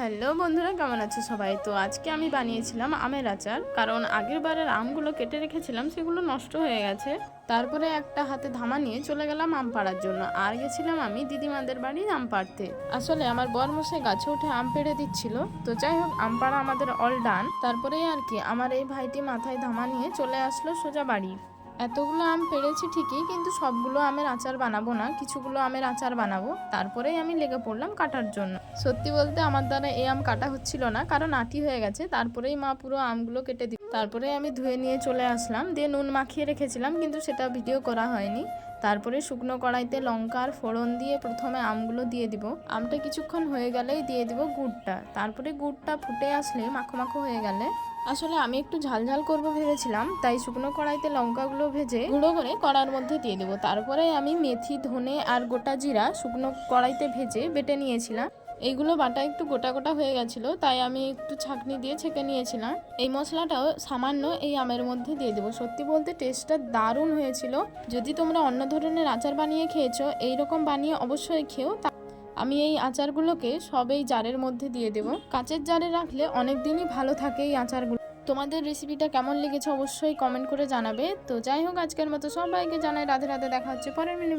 Hello বন্ধুরা, কেমন আছো সবাই? তো আজকে আমি বানিয়েছিলাম আমের আচার। কারণ আগের বারের আমগুলো কেটে রেখেছিলাম, সেগুলো নষ্ট হয়ে গেছে। তারপরে একটা হাতে ধামা নিয়ে চলে গেলাম আম পাড়ার জন্য। আর গেছিলাম আমি দিদিমাদের বাড়ি আম পাড়তে। আসলে আমার বরমশাই গাছে উঠে আম পেড়ে দিচ্ছিল। তো যাই হোক, আম পাড়া আমাদের অল ডান। তারপরেই আর কি আমার এই ভাইটি মাথায় ধামা নিয়ে চলে আসলো সোজা বাড়ি। এতগুলো আম পেড়েছি ঠিকই, কিন্তু সবগুলো আমের আচার বানাবো না, কিছুগুলো আমের আচার বানাবো। তারপরেই আমি লেগে পড়লাম কাটার জন্য। সত্যি বলতে আমার দ্বারা এই আম কাটা হচ্ছিল না, কারণ আটি হয়ে গেছে। তারপরেই মা পুরো আমগুলো কেটে দিল। তারপরে আমি ধুয়ে নিয়ে চলে আসলাম, দিয়ে নুন মাখিয়ে রেখেছিলাম, কিন্তু সেটা ভিডিও করা হয়নি। তারপরে শুকনো কড়াইতে লঙ্কা আর ফোড়ন দিয়ে প্রথমে আমগুলো দিয়ে দিব। আমটা কিছুক্ষণ হয়ে গেলেই দিয়ে দিব গুড়টা। তারপরে গুড়টা ফুটে আসলে মাখো মাখো হয়ে গেলে, আসলে আমি একটু ঝালঝাল করব ভেবেছিলাম, তাই শুকনো কড়াইতে লঙ্কাগুলো ভেজে গুঁড়ো করে কড়ার মধ্যে দিয়ে দেবো। তারপরে আমি মেথি, ধনে আর গোটা জিরা শুকনো কড়াইতে ভেজে বেটে নিয়েছিলাম। এইগুলো বাটা একটু গোটা গোটা হয়ে গেছিলো, তাই আমি একটু ছাঁকনি দিয়ে ছেঁকে নিয়েছিলাম। এই মশলাটাও সামান্য এই আমের মধ্যে দিয়ে দেবো। সত্যি বলতে টেস্টটা দারুণ হয়েছিল। যদি তোমরা অন্য ধরনের আচার বানিয়ে খেয়েছো, এইরকম বানিয়ে অবশ্যই খেও। আমি এই আচারগুলোকে সব এই জারের মধ্যে দিয়ে দেব। কাচের জারে রাখলে অনেক দিনই ভালো থাকে এই আচারগুলো। তোমাদের রেসিপিটা কেমন লেগেছে অবশ্যই কমেন্ট করে জানাবে। তো যাই হোক, আজকের মতো সবাইকে জানাই রাধে রাধে। দেখা হচ্ছে পরের মিনি।